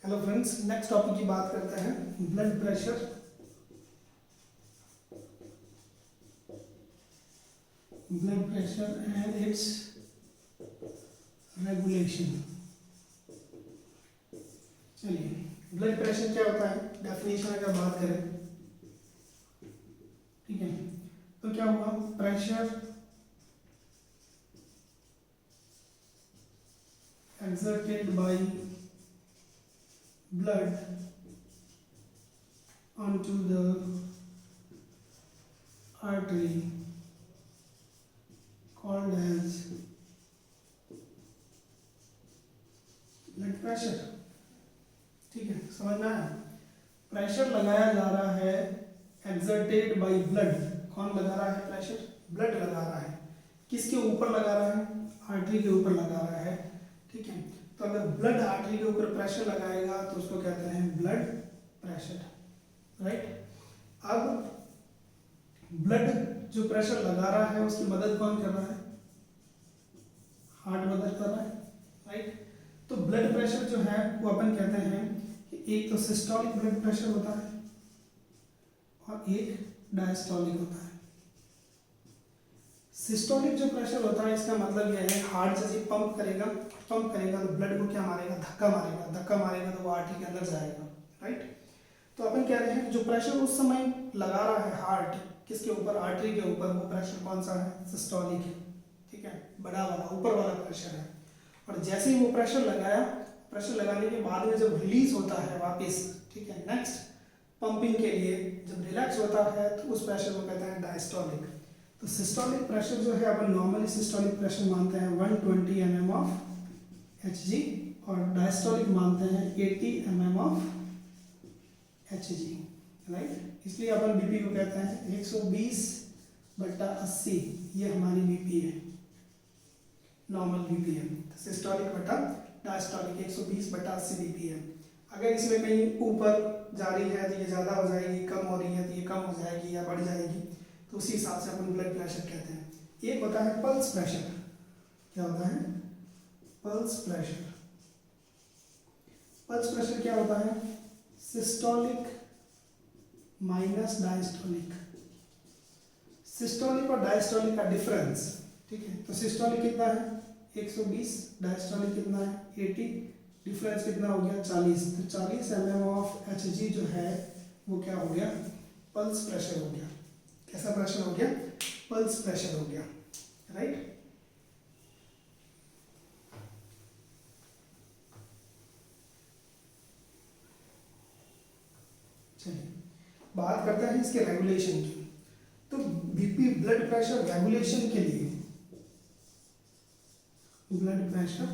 Hello friends, next topic की बात करते हैं blood pressure. Blood pressure and it's regulation. चलिए, ब्लड प्रेशर क्या होता है, डेफिनेशन अगर बात करें, ठीक है, तो क्या हुआ, pressure exerted by blood onto the artery called as blood pressure। ठीक है, समझ में आया। प्रेशर लगाया जा रहा है exerted by blood। कौन लगा रहा है प्रेशर? ब्लड लगा रहा है। किसके ऊपर लगा रहा है? आर्टरी के ऊपर लगा रहा है। ठीक है, तो अगर ब्लड आर्टरी के ऊपर प्रेशर लगाएगा तो उसको कहते हैं ब्लड प्रेशर, राइट। अब ब्लड जो प्रेशर लगा रहा है उसकी मदद कौन कर रहा है? हार्ट मदद कर रहा है, राइट। तो ब्लड प्रेशर जो है वो अपन कहते हैं कि एक तो सिस्टोलिक ब्लड प्रेशर होता है और एक डायस्टोलिक होता है। सिस्टोलिक जो प्रेशर होता है इसका मतलब यह है हार्ट जैसे पंप करेगा तो ब्लड को क्या मारेगा? धक्का मारेगा तो वो आर्टरी के अंदर जाएगा, राइट। तो अपन कह रहे हैं जो प्रेशर उस समय लगा रहा है हार्ट किसके ऊपर? आर्टरी के ऊपर, वो प्रेशर कौन सा है? सिस्टोलिक है, ठीक है, बड़ा वाला ऊपर वाला प्रेशर है। और जैसे ही वो प्रेशर लगाया, प्रेशर लगाने के बाद में जब रिलीज होता है वापस, ठीक है, नेक्स्ट पंपिंग के लिए जब रिलैक्स होता है तो उस प्रेशर को कहते हैं डायस्टोलिक। तो सिस्टोलिक प्रेशर जो है अपन नॉर्मली सिस्टोलिक प्रेशर मानते हैं 120 mm ऑफ Hg और डायस्टोलिक मानते हैं 80 mm ऑफ Hg, राइट। इसलिए अपन बीपी को कहते हैं 120/80, ये हमारी बीपी है, नॉर्मल बीपी है। तो सिस्टोलिक बटा डायस्टोलिक 120/80 बीपी है। अगर इसमें कहीं ऊपर जा रही है तो ये ज़्यादा हो जाएगी, कम हो रही है तो ये कम हो जाएगी या बढ़ जाएगी, तो उसी हिसाब से अपन ब्लड प्रेशर कहते हैं। एक होता है पल्स प्रेशर। क्या होता है? Pulse pressure. पल्स प्रेशर क्या होता है? Systolic minus diastolic. सिस्टोलिक और डायस्टोलिक का डिफरेंस, ठीक है, तो सिस्टोलिक कितना है? 120, डायस्टोलिक कितना है? 80, डिफरेंस कितना हो गया? 40। तो 40 mm ऑफ Hg जो है वो क्या हो गया? पल्स प्रेशर हो गया। कैसा प्रेशर हो गया? पल्स प्रेशर हो गया, राइट। चलिए बात करते हैं इसके रेगुलेशन की। तो बीपी ब्लड प्रेशर रेगुलेशन के लिए, ब्लड प्रेशर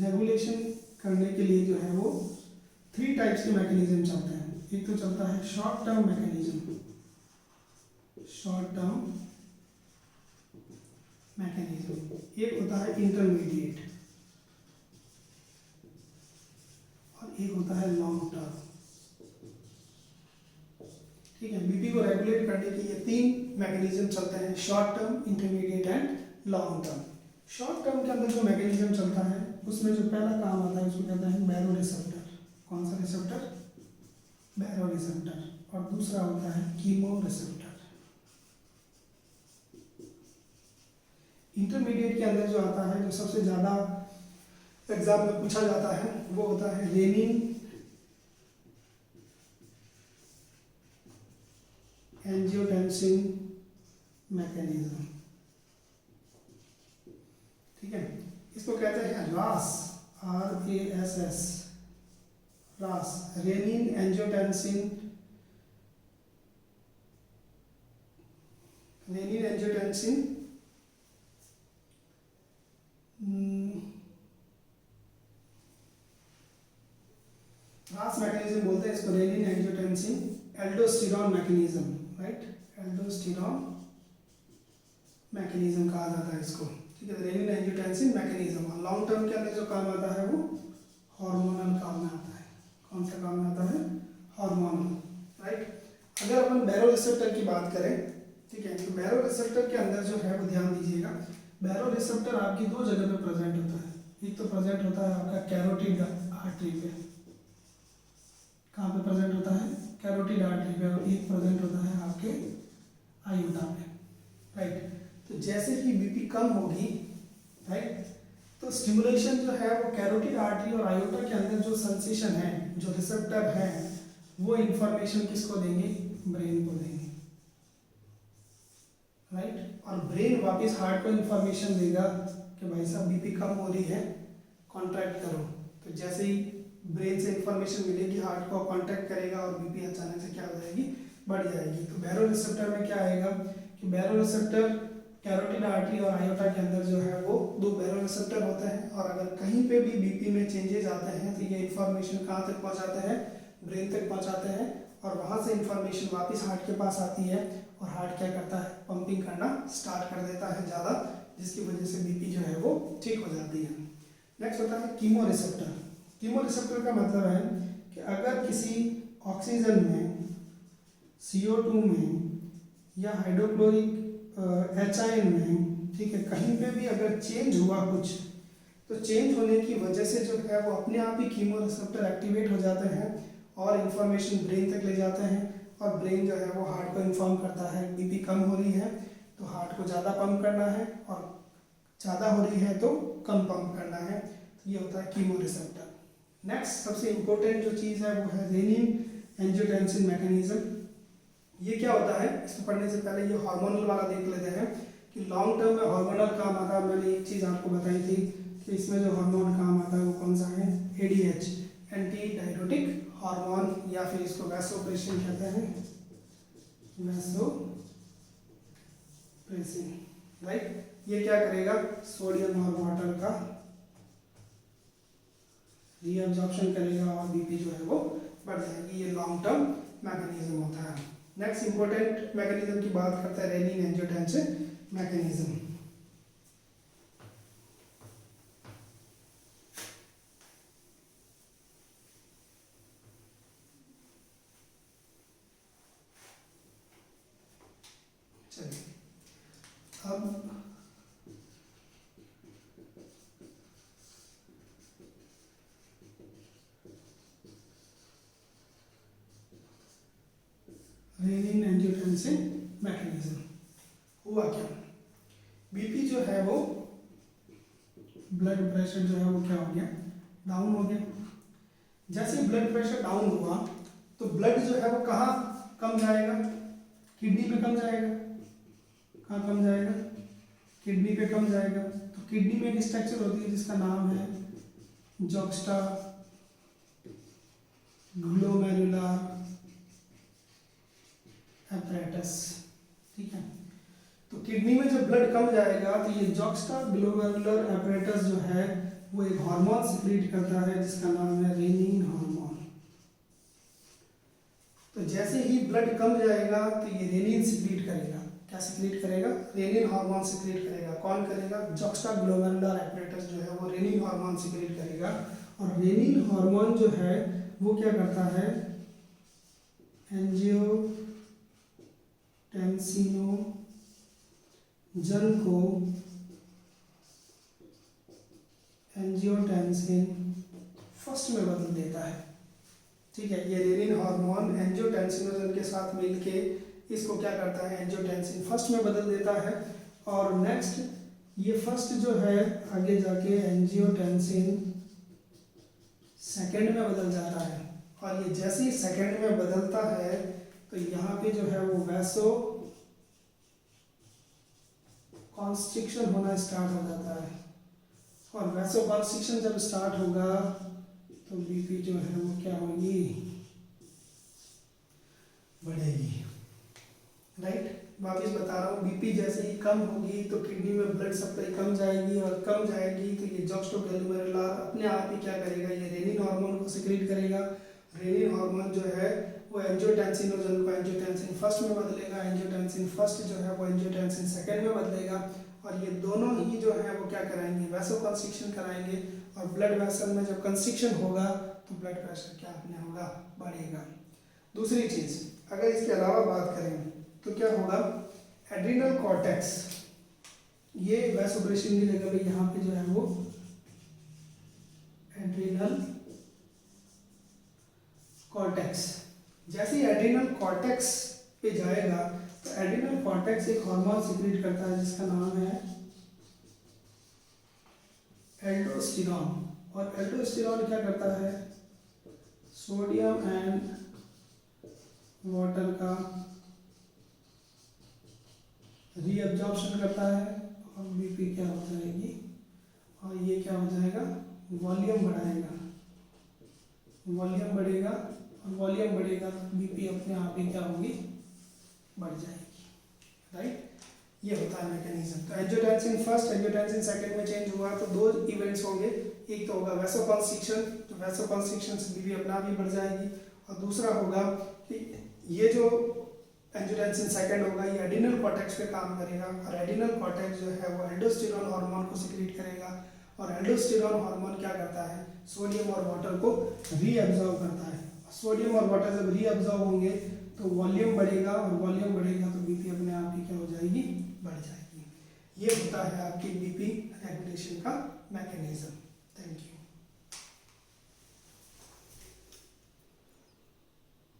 रेगुलेशन करने के लिए जो है वो 3 टाइप्स के मैकेनिज्म चलते हैं। एक तो चलता है short term mechanism, short term mechanism. एक होता है इंटरमीडिएट और एक होता है लॉन्ग टर्म, ठीक है। बीपी को रेगुलेट करने के ये 3 मैकेनिज्म चलते हैं, short term, intermediate and long term. Short term के अंदर जो मैकेनिज्म चलता है उसमें जो पहला काम आता है उसको कहते हैं बैरो रिसेप्टर। कौन सा रिसेप्टर? बैरो रिसेप्टर। और दूसरा होता है कीमो रिसेप्टर। इंटरमीडिएट के अंदर जो आता है, जो सबसे ज़्यादा एग्जाम में पूछा जाता है, वो होता है रेनिन एंजियोटेंसिन मैकेनिज्म, ठीक है। इसको कहते हैं रास, RASS, रास, रेनिन एंजियोटेंसिन रास मैकेनिज्म बोलते हैं इसको, renin angiotensin aldosterone mechanism, right. Aldosterone mechanism कहा जाता है इसको, ठीक है। Renin angiotensin mechanism. Long term के अंदर जो काम आता है वो हार्मोनल काम में आता है। कौन सा काम में आता है? Hormonal, right. अगर अपन बैरो रिसेप्टर की बात करें, ठीक है, तो बैरो रिसेप्टर के अंदर जो है वो ध्यान दीजिएगा, बैरो रिसेप्टर आपकी 2 जगह पे प्रेजेंट होता है। एक तो प्रेजेंट होता है आपका कैरोटिड आर्टरी पे, कहाँ पे प्रेजेंट होता है, कैरोटिड आर्टरी पे, और एक प्रेजेंट होता है आपके आयोटा पे, राइट। तो जैसे ही बीपी कम होगी, राइट, तो स्टिमुलेशन जो है वो कैरोटिड आर्टरी और आयोटा के अंदर जो सेंसेशन है, जो रिसेप्टर है, वो इंफॉर्मेशन किसको देंगे, ब्रेन को देंगे, राइट। और ब्रेन वापस हार्ट को इंफॉर्मेशन देगा कि भाई साहब बीपी कम हो रही है, कॉन्ट्रैक्ट करो। तो जैसे ही ब्रेन से इंफॉर्मेशन मिलेगी, हार्ट को कॉन्ट्रैक्ट करेगा और बीपी अचानक से क्या हो जाएगी, बढ़ जाएगी। तो बैरो रिसेप्टर में क्या आएगा कि बैरो रिसेप्टर कैरोटिड आर्टरी और आयोटा के अंदर जो है वो दो बैरो रिसेप्टर होते हैं, और अगर कहीं पे भी बीपी में चेंजेस आते हैं तो ये इंफॉर्मेशन कहाँ तक पहुँचाते हैं, ब्रेन तक पहुँचाते हैं, और वहाँ से इंफॉर्मेशन वापस हार्ट के पास आती है, और हार्ट क्या करता है, पंपिंग करना स्टार्ट कर देता है ज़्यादा, जिसकी वजह से बीपी जो है वो ठीक हो जाती है। नेक्स्ट होता है कीमो रिसेप्टर। कीमो रिसेप्टर का मतलब है कि अगर किसी ऑक्सीजन में, CO2 में या हाइड्रोक्लोरिक HIN में, ठीक है, कहीं पे भी अगर चेंज हुआ कुछ, तो चेंज होने की वजह से जो है वो अपने आप ही कीमो रिसेप्टर एक्टिवेट हो जाते हैं और इंफॉर्मेशन ब्रेन तक ले जाते हैं, और ब्रेन जो है वो हार्ट को इन्फॉर्म करता है बीपी कम हो रही है तो हार्ट को ज़्यादा पंप करना है, और ज़्यादा हो रही है तो कम पंप करना है। तो ये होता है कीमो रिसेप्टर। नेक्स्ट सबसे इम्पोर्टेंट जो चीज़ है वो है रेनिन एंजियोटेंसिन मैकेनिज्म। ये क्या होता है, इसको पढ़ने से पहले ये हार्मोनल वाला देख लेते हैं कि लॉन्ग टर्म में हार्मोनल काम आता है। मैंने एक चीज़ आपको बताई थी कि इसमें जो हार्मोन काम आता है वो कौन सा है, ADH, एंटी डायरेटिक हार्मोन, या फिर इसको वैसोप्रेसिन कहते हैं, वैसोप्रेसिन, राइट। ये क्या करेगा, सोडियम और वाटर का रीअब्जॉर्प्शन करेगा और बीपी जो है वो बढ़ जाएगी। ये लॉन्ग टर्म मैकेनिज्म होता है। नेक्स्ट इंपॉर्टेंट मैकेनिज्म की बात करते हैं रेनिन एंजियोटेंसिन मैकेनिज्म। चलिए अब रेनिन एंजियोटेंसिन मैकेनिज्म हुआ क्या, बीपी जो है वो, ब्लड प्रेशर जो है वो क्या हो गया, डाउन हो गया। जैसे ब्लड प्रेशर डाउन हुआ तो ब्लड जो है वो कहाँ कम जाएगा, किडनी पे कम जाएगा। कहाँ कम जाएगा, किडनी पे कम जाएगा। तो किडनी में एक स्ट्रक्चर होती है जिसका नाम है जॉक्स्टा ग्लोमेरुलर apparatus, ठीक है। तो किडनी में जब ब्लड कम जाएगा तो ये जॉक्स्टा ग्लोमेरुलर apparatus जो है वो एक हार्मोन सिक्रीट करता है जिसका नाम है रेनिन हार्मोन। तो जैसे ही ब्लड कम जाएगा तो ये रेनिन सिक्रीट करेगा। क्या सिक्रीट करेगा, रेनिन हार्मोन सिक्रीट करेगा। कौन करेगा, जॉक्स्टा ग्लोमेरुलर apparatus जो है वो रेनिन हार्मोन सिक्रीट करेगा। और रेनिन हार्मोन जो है वो क्या करता है, एंजियोटेंसिनोजन को एंजियोटेंसिन फर्स्ट में बदल देता है, ठीक है। ये रेनिन हार्मोन एंजियोटेंसिनोजन के साथ मिलके इसको क्या करता है, एंजियोटेंसिन फर्स्ट में बदल देता है। और नेक्स्ट ये फर्स्ट जो है आगे जाके एंजियोटेंसिन सेकंड में बदल जाता है। और ये जैसे ही सेकंड में बदलता है तो यहाँ पे जो है वो वैसो कॉन्स्ट्रिक्शन होना स्टार्ट हो जाता है। और वैसो कॉन्स्ट्रिक्शन जब स्टार्ट होगा तो बीपी जो है वो क्या होगी, बढ़ेगी, राइट। वापिस बता रहा हूँ, बीपी जैसे ही कम होगी तो किडनी में ब्लड सप्लाई कम जाएगी, और कम जाएगी तो ये जॉक्स्टोग्लोमेरुलर अपने आप ही क्या करेगा, ये रेनिन हार्मोन को सिक्रीट करेगा। रेनिन हार्मोन जो है वो एंजियोटेंसिनोजन को एंजियोटेंसिन फर्स्ट में बदलेगा, एंजियोटेंसिन फर्स्ट जो है वो एंजियोटेंसिन सेकंड में बदलेगा। और ये दोनों ही जो है वो क्या कराएंगे, वैसो कंस्ट्रिक्शन कराएंगे। और ब्लड वेसल में जब कंस्ट्रिक्शन होगा तो ब्लड प्रेशर क्या अपने होगा, बढ़ेगा। दूसरी चीज़ अगर इसके अलावा बात करें तो क्या होगा, एड्रिनल कॉर्टेक्स, ये वैसोप्रेसिन की जगह पे यहाँ पे जो है वो एड्रिनल कॉर्टेक्स कॉर्टेक्स। जैसे ही एड्रिनल कॉर्टेक्स पे जाएगा तो एड्रिनल कॉर्टेक्स एक हार्मोन सिक्रीट करता है जिसका नाम है एल्डोस्टेरॉन। और एल्डोस्टेरॉन क्या करता है, सोडियम एंड वाटर का रीअब्जॉर्प्शन करता है और बीपी क्या हो जाएगी, और ये क्या हो जाएगा, वॉल्यूम बढ़ाएगा, वॉल्यूम बढ़ेगा, और वॉल्यूम बढ़ेगा तो बीपी अपने आप ही क्या होगी, बढ़ जाएगी, राइट। ये होता है मैकेनिज्म। तो एंजियोटेंसिन फर्स्ट, एंजियोटेंसिन सेकंड में चेंज हुआ तो दो इवेंट्स होंगे, एक तो होगा वैसोकंस्ट्रिक्शन, तो वैसोकंस्ट्रिक्शन से बीपी अपने आप ही बढ़ जाएगी, और दूसरा होगा कि ये जो एंजियोटेंसिन सेकंड होगा ये एड्रिनल कॉर्टेक्स पे काम करेगा, और एड्रिनल कॉर्टेक्स जो है वो एल्डोस्टेरॉन हार्मोन को सिक्रीट करेगा, और एल्डोस्टेरॉन हार्मोन क्या करता है, सोडियम और वाटर को रीअब्जॉर्ब करता है। सोडियम और वाटर जब रीअब्जॉर्ब होंगे तो वॉल्यूम बढ़ेगा, और वॉल्यूम बढ़ेगा तो बीपी अपने आप ही क्या हो जाएगी, बढ़ जाएगी। ये होता है आपकी बीपी रेगुलेशन का मैकेनिज्म।